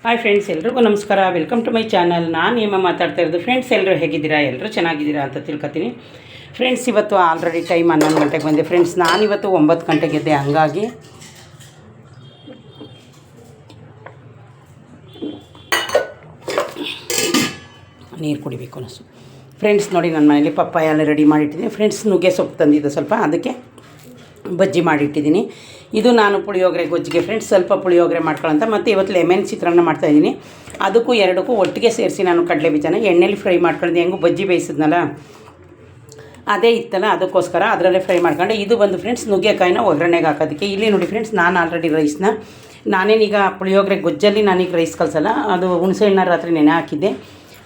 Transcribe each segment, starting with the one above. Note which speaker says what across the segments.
Speaker 1: Hi friends, ಎಲ್ರಿಗೂ ನಮಸ್ಕಾರ. Welcome to my channel. ನಾನು ನಿಮ್ಮ ಮಾತಾಡ್ತಾ ಇರೋದು. ಫ್ರೆಂಡ್ಸ್, ಎಲ್ಲರೂ ಹೇಗಿದ್ದೀರಾ? ಎಲ್ಲರೂ ಚೆನ್ನಾಗಿದ್ದೀರಾ ಅಂತ ತಿಳ್ಕೊತೀನಿ. ಫ್ರೆಂಡ್ಸ್, ಇವತ್ತು ಆಲ್ರೆಡಿ ಟೈಮ್ 11 ಗಂಟೆಗೆ ಬಂದೆ. ಫ್ರೆಂಡ್ಸ್, ನಾನಿವತ್ತು 9 ಗಂಟೆಗೆ ಎದ್ದೆ. ಹಂಗಾಗಿ ನೀರು ಕುಡಿಬೇಕು ಅನ್ನಿಸು. ಫ್ರೆಂಡ್ಸ್, ನೋಡಿ, ನನ್ನ ಮನೇಲಿ ಪಪ್ಪಾಯ ಎಲ್ಲ ರೆಡಿ ಮಾಡಿಟ್ಟಿದ್ದೀನಿ. ಫ್ರೆಂಡ್ಸ್, ನುಗ್ಗೆ ಸೊಪ್ಪು ತಂದಿದ್ದು ಸ್ವಲ್ಪ, ಅದಕ್ಕೆ ಬಜ್ಜಿ ಮಾಡಿಟ್ಟಿದ್ದೀನಿ. ಇದು ನಾನು ಪುಳಿಯೋಗರೆ ಗೊಜ್ಜಿಗೆ ಫ್ರೆಂಡ್ಸ್ ಸ್ವಲ್ಪ ಪುಳಿಯೋಗರೆ ಮಾಡ್ಕೊಳ್ಳೋಂಥ. ಮತ್ತು ಇವತ್ತು ಲೆಮನ್ ಚಿತ್ರಾನ್ನ ಮಾಡ್ತಾಯಿದ್ದೀನಿ. ಅದಕ್ಕೂ ಎರಡಕ್ಕೂ ಒಟ್ಟಿಗೆ ಸೇರಿಸಿ ನಾನು ಕಡಲೆ ಬೀಜನ ಎಣ್ಣೆಲಿ ಫ್ರೈ ಮಾಡ್ಕೊಂಡಿದ್ದೆ. ಹೆಂಗೂ ಬಜ್ಜಿ ಬೇಯಿಸಿದ್ನಲ್ಲ, ಅದೇ ಇತ್ತಲ್ಲ, ಅದಕ್ಕೋಸ್ಕರ ಅದರಲ್ಲೇ ಫ್ರೈ ಮಾಡ್ಕೊಂಡೆ. ಇದು ಬಂದು ಫ್ರೆಂಡ್ಸ್ ನುಗ್ಗೆಕಾಯಿನ ಒಗ್ಗರಣೆಗೆ ಹಾಕೋದಕ್ಕೆ. ಇಲ್ಲಿ ನೋಡಿ ಫ್ರೆಂಡ್ಸ್, ನಾನು ಆಲ್ರೆಡಿ ರೈಸ್ನ ನಾನೇನೀಗ ಪುಳಿಯೋಗರೆ ಗೊಜ್ಜಲ್ಲಿ ನಾನೀಗ ರೈಸ್ ಕಲಿಸಲ್ಲ, ಅದು ಹುಣಸೆ ಹಣ್ಣು ರಾತ್ರಿ ನೆನೆ ಹಾಕಿದ್ದೆ.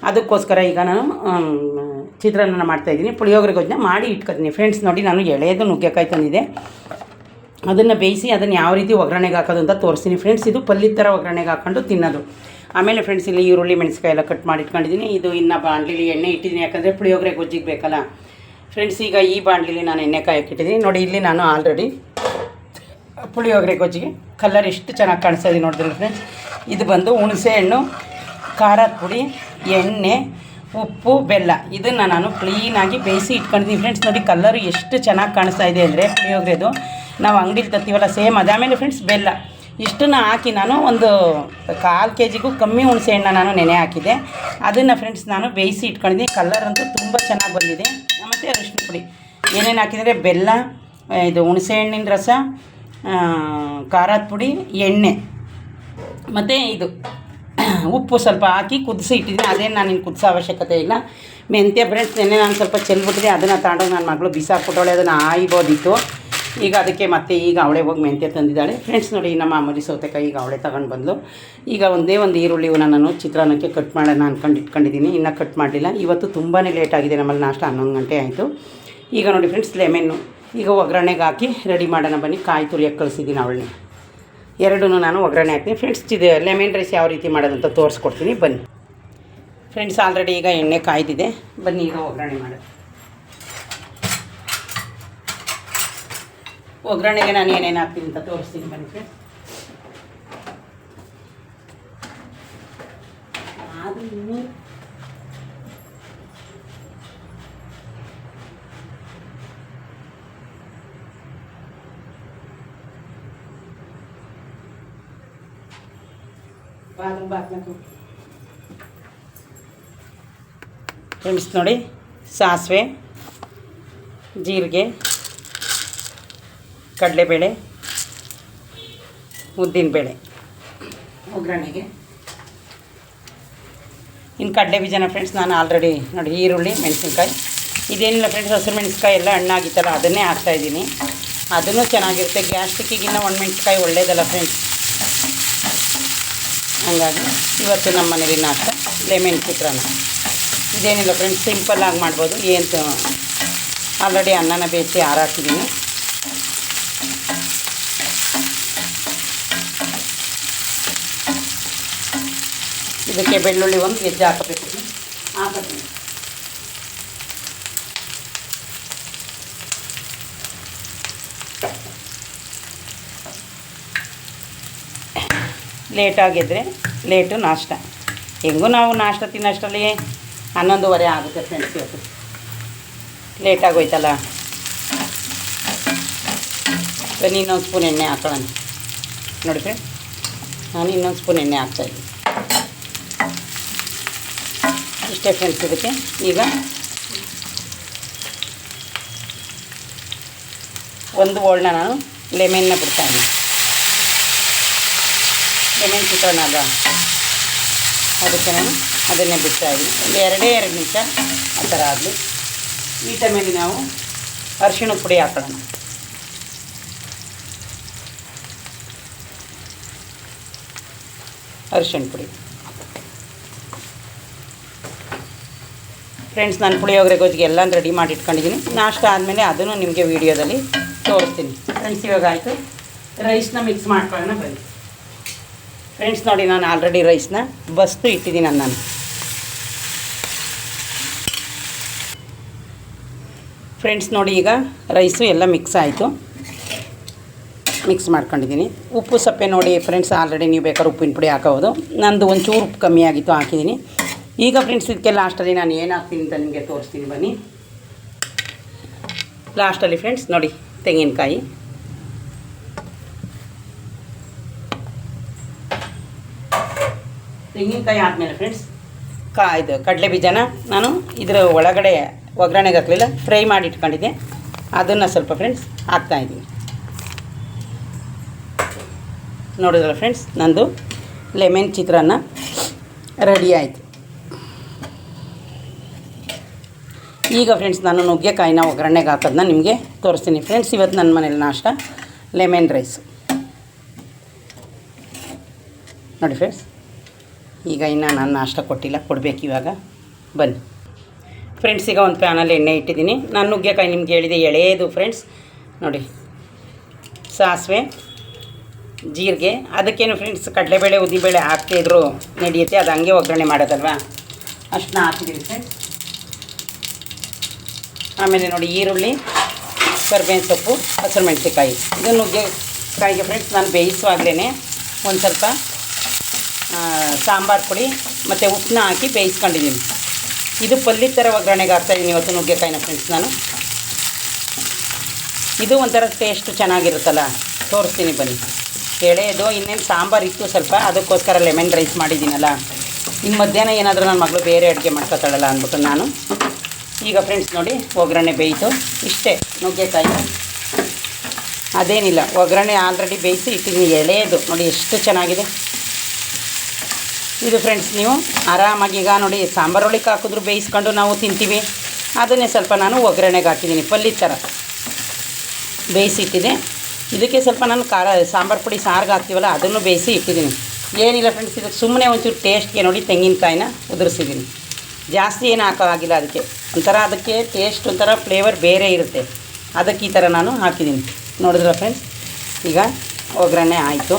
Speaker 1: ಅದಕ್ಕೋಸ್ಕರ ಈಗ ನಾನು ಚಿತ್ರಾನ್ನ ಮಾಡ್ತಾಯಿದ್ದೀನಿ. ಪುಳಿಯೋಗರೆ ಗೊಜ್ಜನ್ನ ಮಾಡಿ ಇಟ್ಕೊತೀನಿ. ಫ್ರೆಂಡ್ಸ್, ನೋಡಿ, ನಾನು ಎಳೆಯದು ನುಗ್ಗೆಕಾಯಿ ತಂದಿದ್ದೆ. ಅದನ್ನು ಬೇಯಿಸಿ ಅದನ್ನು ಯಾವ ರೀತಿ ಒಗ್ಗರಣೆಗೆ ಹಾಕೋದು ಅಂತ ತೋರಿಸ್ತೀನಿ. ಫ್ರೆಂಡ್ಸ್, ಇದು ಪಲ್ಯದ ಥರ ಒಗ್ಗರಣೆಗೆ ಹಾಕ್ಕೊಂಡು ತಿನ್ನೋದು. ಆಮೇಲೆ ಫ್ರೆಂಡ್ಸ್, ಇಲ್ಲಿ ಈರುಳ್ಳಿ ಮೆಣಸಿಕಾಯಿ ಎಲ್ಲ ಕಟ್ ಮಾಡಿ ಇಟ್ಕೊಂಡಿದ್ದೀನಿ. ಇದು ಇನ್ನು ಬಾಣಲಿಲಿ ಎಣ್ಣೆ ಇಟ್ಟಿದ್ದೀನಿ, ಯಾಕಂದರೆ ಪುಳಿಯೋಗರೆ ಗೊಜ್ಜಿಗೆ ಬೇಕಲ್ಲ. ಫ್ರೆಂಡ್ಸ್, ಈಗ ಈ ಬಾಣಲಿಲಿ ನಾನು ಎಣ್ಣೆ ಕಾಯಕ್ಕಿಟ್ಟಿದ್ದೀನಿ. ನೋಡಿ, ಇಲ್ಲಿ ನಾನು ಆಲ್ರೆಡಿ ಪುಳಿಯೋಗರೆ ಗೊಜ್ಜಿಗೆ ಕಲರ್ ಎಷ್ಟು ಚೆನ್ನಾಗಿ ಕಾಣಿಸ್ತಾ ಇದೆ ನೋಡಿದ್ರಿ ಫ್ರೆಂಡ್ಸ್. ಇದು ಬಂದು ಹುಣಸೆ ಹಣ್ಣು, ಖಾರದ ಪುಡಿ, ಎಣ್ಣೆ, ಉಪ್ಪು, ಬೆಲ್ಲ, ಇದನ್ನು ನಾನು ಕ್ಲೀನಾಗಿ ಬೇಯಿಸಿ ಇಟ್ಕೊಂಡಿದ್ದೀನಿ. ಫ್ರೆಂಡ್ಸ್, ನೋಡಿ ಕಲರು ಎಷ್ಟು ಚೆನ್ನಾಗಿ ಕಾಣಿಸ್ತಾ ಇದೆ ಅಂದರೆ ಪುಳಿಯೋಗರೆದು ನಾವು ಅಂಗಡಿಲಿ ತರ್ತೀವಲ್ಲ ಸೇಮ್ ಅದಾದಮೇಲೆ ಫ್ರೆಂಡ್ಸ್ ಬೆಲ್ಲ ಇಷ್ಟನ್ನು ಹಾಕಿ ನಾನು ಒಂದು 1/4 kgಗೂ ಕಮ್ಮಿ ಹುಣಸೆ ಹಣ್ಣು ನಾನು ನೆನೆ ಹಾಕಿದ್ದೆ. ಅದನ್ನು ಫ್ರೆಂಡ್ಸ್ ನಾನು ಬೇಯಿಸಿ ಇಟ್ಕೊಂಡಿದ್ದೀನಿ. ಕಲರ್ ಅಂತೂ ತುಂಬ ಚೆನ್ನಾಗಿ ಬಂದಿದೆ. ಮತ್ತು ಅರಿಶಿನ ಪುಡಿ ಏನೇನು ಹಾಕಿದರೆ ಬೆಲ್ಲ, ಇದು ಹುಣಸೆ ಹಣ್ಣಿನ ರಸ, ಖಾರದ ಪುಡಿ, ಎಣ್ಣೆ ಮತ್ತು ಇದು ಉಪ್ಪು ಸ್ವಲ್ಪ ಹಾಕಿ ಕುದಿಸಿ ಇಟ್ಟಿದ್ದೀನಿ. ಅದೇನು ನಾನು ಇನ್ನು ಕುದಿಸೋ ಅವಶ್ಯಕತೆ ಇಲ್ಲ. ಮೆಂತ್ಯ ಫ್ರೆಂಡ್ಸ್ ನೆನ್ನೆ ನಾನು ಸ್ವಲ್ಪ ಚೆಲ್ಬಿಟ್ಟಿದ್ದೆ, ಅದನ್ನು ತಗೊಂಡೋಗಿ ನನ್ನ ಮಗಳು ಬಿಸಾಕ್ಬಿಟ್ಟವಳೆ. ಅದನ್ನು ಆಯ್ಬೋದಿತ್ತು. ಈಗ ಅದಕ್ಕೆ ಮತ್ತೆ ಈಗ ಅವಳೆ ಹೋಗಿ ಮೆಂತ್ಯ ತಂದಿದ್ದಾಳೆ. ಫ್ರೆಂಡ್ಸ್, ನೋಡಿ, ನಮ್ಮ ಅಮ್ಮರಿ ಸೌತೆಕಾಯಿ ಈಗ ಅವಳೆ ತಗೊಂಡು ಬಂದು ಈಗ ಒಂದೇ ಒಂದು ಈರುಳ್ಳಿನ ನಾನು ಚಿತ್ರಾನ್ನಕ್ಕೆ ಕಟ್ ಮಾಡೋಣ ಅಂದ್ಕೊಂಡು ಇಟ್ಕೊಂಡಿದ್ದೀನಿ. ಇನ್ನೂ ಕಟ್ ಮಾಡಲಿಲ್ಲ. ಇವತ್ತು ತುಂಬಾ ಲೇಟ್ ಆಗಿದೆ. ನಮ್ಮಲ್ಲಿ ನಾಷ್ಟ 11 ಗಂಟೆ ಆಯಿತು. ಈಗ ನೋಡಿ ಫ್ರೆಂಡ್ಸ್, ಲೆಮೆನ್ನು ಈಗ ಒಗ್ಗರಣೆಗೆ ಹಾಕಿ ರೆಡಿ ಮಾಡೋಣ ಬನ್ನಿ. ಕಾಯಿ ತುರಿಯೋಕ್ಕೆ ಕಳಿಸಿದ್ದೀನಿ ಅವಳನ್ನೇ. ಎರಡೂ ನಾನು ಒಗ್ಗರಣೆ ಹಾಕ್ತೀನಿ. ಫ್ರೆಂಡ್ಸ್, ಇದು ಲೆಮನ್ ರೈಸ್ ಯಾವ ರೀತಿ ಮಾಡೋದಂತ ತೋರಿಸ್ಕೊಡ್ತೀನಿ ಬನ್ನಿ. ಫ್ರೆಂಡ್ಸ್, ಆಲ್ರೆಡಿ ಈಗ ಎಣ್ಣೆ ಕಾಯ್ದಿದೆ. ಬನ್ನಿ ಈಗ ಒಗ್ಗರಣೆ ಮಾಡೋದು. ಒಗ್ಗರಣೆಗೆ ನಾನು ಏನೇನು ಹಾಕ್ತೀನಿ ಅಂತ ತೋರಿಸ್ತೀನಿ ಬನ್ನಿ ಫ್ರೆಂಡ್ಸ್. ಫ್ರೆಂಡ್ಸ್, ನೋಡಿ, ಸಾಸಿವೆ, ಜೀರಿಗೆ, ಕಡಲೆಬೇಳೆ, ಉದ್ದಿನಬೇಳೆ ಒಗ್ಗರಣೆಗೆ. ಇನ್ನು ಕಡಲೆ ಬೀಜನ ಫ್ರೆಂಡ್ಸ್ ನಾನು ಆಲ್ರೆಡಿ ನೋಡಿ, ಈರುಳ್ಳಿ, ಮೆಣಸಿನ್ಕಾಯಿ, ಇದೇನಿಲ್ಲ ಫ್ರೆಂಡ್ಸ್, ಹಸಿರು ಮೆಣಸಿನ್ಕಾಯಿ ಎಲ್ಲ ಹಣ್ಣಾಗಿತ್ತಲ್ಲ ಅದನ್ನೇ ಹಾಕ್ತಾಯಿದ್ದೀನಿ. ಅದನ್ನು ಚೆನ್ನಾಗಿರುತ್ತೆ. ಗ್ಯಾಸ್ಟ್ರಿಕ್ಕಿಗಿನ್ನ ಒಣಮೆಣ್ಸಿನ್ಕಾಯಿ ಒಳ್ಳೆಯದಲ್ಲ ಫ್ರೆಂಡ್ಸ್. ಹಂಗಾಗಿ ಇವತ್ತು ನಮ್ಮ ಮನೇಲಿ ನಾಷ್ಟ ಲೆಮನ್ ಚಿತ್ರಾನ್ನ. ಇದೇನಿಲ್ಲ ಫ್ರೆಂಡ್ಸ್, ಸಿಂಪಲ್ಲಾಗಿ ಮಾಡ್ಬೋದು. ಏನು ಆಲ್ರೆಡಿ ಅನ್ನನ ಬೇಯಿಸಿ ಹಾರಾಕಿದ್ದೀನಿ. ಇದಕ್ಕೆ ಬೆಳ್ಳುಳ್ಳಿ ಒಂದು ಗೆಜ್ಜೆ ಹಾಕಬೇಕು. ಲೇಟಾಗಿದ್ದರೆ ಲೇಟು ನಾಷ್ಟ. ಹೆಂಗೂ ನಾವು ನಾಷ್ಟ ತಿನ್ನೋಷ್ಟರಲ್ಲಿ 11:30 ಆಗುತ್ತೆ ಫ್ರೆಂಡ್ಸ್. ಇವತ್ತು ಲೇಟಾಗೋಯ್ತಲ್ಲ. ಬನ್ನಿ ಇನ್ನೊಂದು ಸ್ಪೂನ್ ಎಣ್ಣೆ ಹಾಕೊಳ್ಳೋಣ. ನೋಡಿ ಫ್ರೆಂಡ್ಸ್, ನಾನು ಇನ್ನೊಂದು ಸ್ಪೂನ್ ಎಣ್ಣೆ ಹಾಕ್ತಾಯಿದ್ದೀನಿ. ಇಷ್ಟೇ ಫ್ರೆಂಡ್ಸ್. ಇದಕ್ಕೆ ಈಗ ಒಂದು ಓಳ್ನ ನಾನು ಲೆಮನ್ನ ಬಿಡ್ತಾಯಿದ್ದೀನಿ. ಲೆಮನ್ ಚಿತ್ರಾನ್ನ ಅಲ್ಲ, ಅದಕ್ಕೆ ನಾನು ಅದನ್ನೇ ಬಿಡ್ತಾಯಿದ್ದೀನಿ. ಒಂದು 2 ನಿಮಿಷ ಆ ಥರ ಆಗಲಿ. ಈ ಟೈಮಲ್ಲಿ ನಾವು ಅರಿಶಿಣದ ಪುಡಿ ಹಾಕೊಳ್ಳೋಣ. ಅರಿಶಿಣ ಪುಡಿ ಫ್ರೆಂಡ್ಸ್, ನಾನು ಪುಳಿಯೋಗರೆ ಗೊಜ್ಜಿಗೆ ಎಲ್ಲ ರೆಡಿ ಮಾಡಿ ಇಟ್ಕೊಂಡಿದ್ದೀನಿ. ನಾಷ್ಟ ಆದಮೇಲೆ ಅದನ್ನು ನಿಮಗೆ ವೀಡಿಯೋದಲ್ಲಿ ತೋರಿಸ್ತೀನಿ. ಫ್ರೆಂಡ್ಸ್, ಇವಾಗ ಆಯಿತು. ರೈಸ್ನ ಮಿಕ್ಸ್ ಮಾಡ್ಕೊಳ್ಳೋಣ ಬನ್ನಿ. ಫ್ರೆಂಡ್ಸ್, ನೋಡಿ, ನಾನು ಆಲ್ರೆಡಿ ರೈಸ್ನ ಬಸ್ತು ಇಟ್ಟಿದ್ದೀನಿ. ನಾನು ಫ್ರೆಂಡ್ಸ್ ನೋಡಿ, ಈಗ ರೈಸು ಎಲ್ಲ ಮಿಕ್ಸ್ ಆಯಿತು. ಮಿಕ್ಸ್ ಮಾಡ್ಕೊಂಡಿದ್ದೀನಿ. ಉಪ್ಪು ಸಪ್ಪೆ ನೋಡಿ ಫ್ರೆಂಡ್ಸ್, ಆಲ್ರೆಡಿ ನೀವು ಬೇಕಾದ್ರೆ ಉಪ್ಪಿನ ಪುಡಿ ಹಾಕೋಬೋದು. ನಂದು ಒಂಚೂರು ಉಪ್ಪು ಕಮ್ಮಿ ಆಗಿತ್ತು, ಹಾಕಿದ್ದೀನಿ. ಈಗ ಫ್ರೆಂಡ್ಸ್ ಇದಕ್ಕೆ ಲಾಸ್ಟಲ್ಲಿ ನಾನು ಏನು ಹಾಕ್ತೀನಿ ಅಂತ ನಿಮಗೆ ತೋರಿಸ್ತೀನಿ ಬನ್ನಿ. ಲಾಸ್ಟಲ್ಲಿ ಫ್ರೆಂಡ್ಸ್ ನೋಡಿ ತೆಂಗಿನಕಾಯಿ, ಆದಮೇಲೆ ಫ್ರೆಂಡ್ಸ್ ಇದು ಕಡಲೆ ಬೀಜನ ನಾನು ಇದರ ಒಳಗಡೆ ಒಗ್ಗರಣೆಗೆ ಹಾಕಲಿಲ್ಲ, ಫ್ರೈ ಮಾಡಿ ಇಟ್ಕೊಂಡಿದ್ದೆ, ಅದನ್ನು ಸ್ವಲ್ಪ ಫ್ರೆಂಡ್ಸ್ ಹಾಕ್ತಾಯಿದ್ದೀನಿ. ನೋಡಿದ್ರಲ್ಲ ಫ್ರೆಂಡ್ಸ್, ನಂದು ಲೆಮನ್ ಚಿತ್ರಾನ್ನ ರೆಡಿ ಆಯಿತು. ಈಗ ಫ್ರೆಂಡ್ಸ್ ನಾನು ನುಗ್ಗೆಕಾಯಿನ ಒಗ್ಗರಣೆಗೆ ಹಾಕೋದನ್ನ ನಿಮಗೆ ತೋರಿಸ್ತೀನಿ. ಫ್ರೆಂಡ್ಸ್ ಇವತ್ತು ನನ್ನ ಮನೇಲಿ ನಾಷ್ಟ ಲೆಮನ್ ರೈಸು ನೋಡಿ ಫ್ರೆಂಡ್ಸ್. ಈಗ ಇನ್ನು ನಾನು ನಾಷ್ಟ ಕೊಟ್ಟಿಲ್ಲ, ಕೊಡಬೇಕು ಇವಾಗ. ಬನ್ನಿ ಫ್ರೆಂಡ್ಸ್, ಈಗ ಒಂದು ಪ್ಯಾನಲ್ಲಿ ಎಣ್ಣೆ ಇಟ್ಟಿದ್ದೀನಿ. ನಾನು ನುಗ್ಗೆಕಾಯಿ ನಿಮ್ಗೆ ಹೇಳಿದೆ ಎಳೆಯದು ಫ್ರೆಂಡ್ಸ್ ನೋಡಿ. ಸಾಸಿವೆ, ಜೀರಿಗೆ, ಅದಕ್ಕೇನು ಫ್ರೆಂಡ್ಸ್ ಕಡಲೆಬೇಳೆ ಉದ್ದಿಬೇಳೆ ಹಾಕ್ತಿದ್ರು ನಡೆಯುತ್ತೆ, ಅದು ಹಂಗೆ ಒಗ್ಗರಣೆ ಮಾಡೋದಲ್ವಾ, ಅಷ್ಟನ್ನ ಹಾಕಿದ್ದೀನಿ ಫ್ರೆಂಡ್ಸ್. ಆಮೇಲೆ ನೋಡಿ ಈರುಳ್ಳಿ, ಕರಿಬೇವಿನ ಸೊಪ್ಪು, ಹಸಿರು ಮೆಣಸಿನ್ಕಾಯಿ. ಇದು ನುಗ್ಗೆಕಾಯಿಗೆ ಫ್ರೆಂಡ್ಸ್ ನಾನು ಬೇಯಿಸುವಾಗಲೇ ಒಂದು ಸ್ವಲ್ಪ ಸಾಂಬಾರು ಪುಡಿ ಮತ್ತು ಉಪ್ಪನ್ನ ಹಾಕಿ ಬೇಯಿಸ್ಕೊಂಡಿದ್ದೀನಿ. ಇದು ಪಲ್ಯ ಥರ ಒಗ್ಗರಣೆಗೆ ಹಾಕ್ತಾಯಿದ್ದೀನಿ ಇವತ್ತು ನುಗ್ಗೆಕಾಯಿನ ಫ್ರೆಂಡ್ಸ್ ನಾನು. ಇದು ಒಂಥರ ಟೇಸ್ಟು ಚೆನ್ನಾಗಿರುತ್ತಲ್ಲ, ತೋರಿಸ್ತೀನಿ ಬನ್ನಿ. ಎಳೆಯದು ಇನ್ನೇನು ಸಾಂಬಾರು ಇತ್ತು ಸ್ವಲ್ಪ, ಅದಕ್ಕೋಸ್ಕರ ಲೆಮನ್ ರೈಸ್ ಮಾಡಿದ್ದೀನಲ್ಲ. ಇನ್ನು ಮಧ್ಯಾಹ್ನ ಏನಾದರೂ ನನ್ನ ಮಗಳು ಬೇರೆ ಅಡುಗೆ ಮಾಡ್ಕೊತಾಳಲ್ಲ ಅಂದ್ಬಿಟ್ಟು ನಾನು. ಈಗ ಫ್ರೆಂಡ್ಸ್ ನೋಡಿ ಒಗ್ಗರಣೆ ಬೇಯಿತು, ಇಷ್ಟೇ ನುಗ್ಗೆಕಾಯಿ, ಅದೇನಿಲ್ಲ. ಒಗ್ಗರಣೆ ಆಲ್ರೆಡಿ ಬೇಯಿಸಿ ಇಟ್ಟಿದ್ದೀನಿ, ಎಳೆಯದು ನೋಡಿ ಎಷ್ಟು ಚೆನ್ನಾಗಿದೆ ಇದು ಫ್ರೆಂಡ್ಸ್. ನೀವು ಆರಾಮಾಗಿ ಈಗ ನೋಡಿ ಸಾಂಬಾರೊಳಗೆ ಹಾಕಿದ್ರು ಬೇಯಿಸ್ಕೊಂಡು ನಾವು ತಿಂತೀವಿ, ಅದನ್ನೇ ಸ್ವಲ್ಪ ನಾನು ಒಗ್ಗರಣೆಗೆ ಹಾಕಿದ್ದೀನಿ, ಪಲ್ಯ ಥರ ಬೇಯಿಸಿ ಇಟ್ಟಿದ್ದೆ. ಇದಕ್ಕೆ ಸ್ವಲ್ಪ ನಾನು ಸಾಂಬಾರು ಪುಡಿ ಸಾರಿಗೆ ಹಾಕ್ತೀವಲ್ಲ ಅದನ್ನು ಬೇಯಿಸಿ ಇಟ್ಟಿದ್ದೀನಿ. ಏನಿಲ್ಲ ಫ್ರೆಂಡ್ಸ್, ಇದಕ್ಕೆ ಸುಮ್ಮನೆ ಒಂಚೂರು ಟೇಸ್ಟ್ಗೆ ನೋಡಿ ತೆಂಗಿನಕಾಯಿನ ಉದುರಿಸಿದ್ದೀನಿ, ಜಾಸ್ತಿ ಏನು ಹಾಕೋವಾಗಿಲ್ಲ. ಅದಕ್ಕೆ ಒಂಥರ ಅದಕ್ಕೆ ಟೇಸ್ಟ್ ಒಂಥರ ಫ್ಲೇವರ್ ಬೇರೆ ಇರುತ್ತೆ, ಅದಕ್ಕೆ ಈ ಥರ ನಾನು ಹಾಕಿದ್ದೀನಿ. ನೋಡಿದ್ರ ಫ್ರೆಂಡ್ಸ್, ಈಗ ಒಗ್ಗರಣೆ ಆಯಿತು.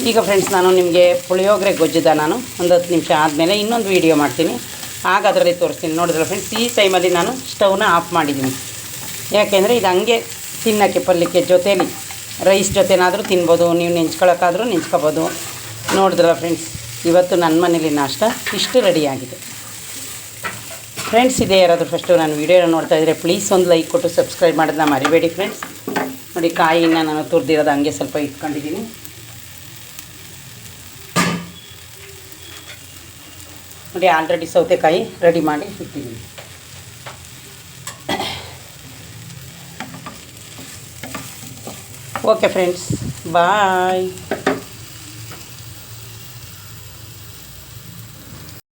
Speaker 1: ಈಗ ಫ್ರೆಂಡ್ಸ್ ನಾನು ನಿಮಗೆ ಪುಳಿಯೋಗರೆ ಗೊಜ್ಜದ ನಾನು ಒಂದು 10 ನಿಮಿಷ ಆದಮೇಲೆ ಇನ್ನೊಂದು ವೀಡಿಯೋ ಮಾಡ್ತೀನಿ, ಆಗ ಅದರಲ್ಲಿ ತೋರಿಸ್ತೀನಿ. ನೋಡಿದ್ರೆ ಫ್ರೆಂಡ್ಸ್, ಈ ಟೈಮಲ್ಲಿ ನಾನು ಸ್ಟವ್ನ ಆಫ್ ಮಾಡಿದ್ದೀನಿ. ಯಾಕೆಂದರೆ ಇದು ಹಂಗೆ ತಿನ್ನೋಕ್ಕೆ ಪಲ್ಯಕ್ಕೆ ಜೊತೇಲಿ ರೈಸ್ ಜೊತೆನಾದರೂ ತಿನ್ಬೋದು, ನೀವು ನೆಂಚ್ಕೊಳ್ಳೋಕ್ಕಾದರೂ ನೆಂಚ್ಕೊಬೋದು. ನೋಡಿದ್ರಲ್ಲ ಫ್ರೆಂಡ್ಸ್, ಇವತ್ತು ನನ್ನ ಮನೇಲಿ ನಾಷ್ಟ ಇಷ್ಟು ರೆಡಿಯಾಗಿದೆ ಫ್ರೆಂಡ್ಸ್. ಇದೇ ಯಾರಾದರೂ ಫಸ್ಟು ನಾನು ವೀಡಿಯೋನ ನೋಡ್ತಾ ಇದ್ದರೆ ಪ್ಲೀಸ್ ಒಂದು ಲೈಕ್ ಕೊಟ್ಟು ಸಬ್ಸ್ಕ್ರೈಬ್ ಮಾಡೋದನ್ನ ಮರಿಬೇಡಿ ಫ್ರೆಂಡ್ಸ್. ನೋಡಿ ಕಾಯಿನ ನಾನು ತುರಿದಿರೋದು ಹಂಗೆ ಸ್ವಲ್ಪ ಇಟ್ಕೊಂಡಿದ್ದೀನಿ. ನೋಡಿ ಆಲ್ರೆಡಿ ಸೌತೆಕಾಯಿ ರೆಡಿ ಮಾಡಿ ಇಟ್ಟಿದ್ದೀನಿ. ಓಕೆ ಫ್ರೆಂಡ್ಸ್, ಬಾಯ್.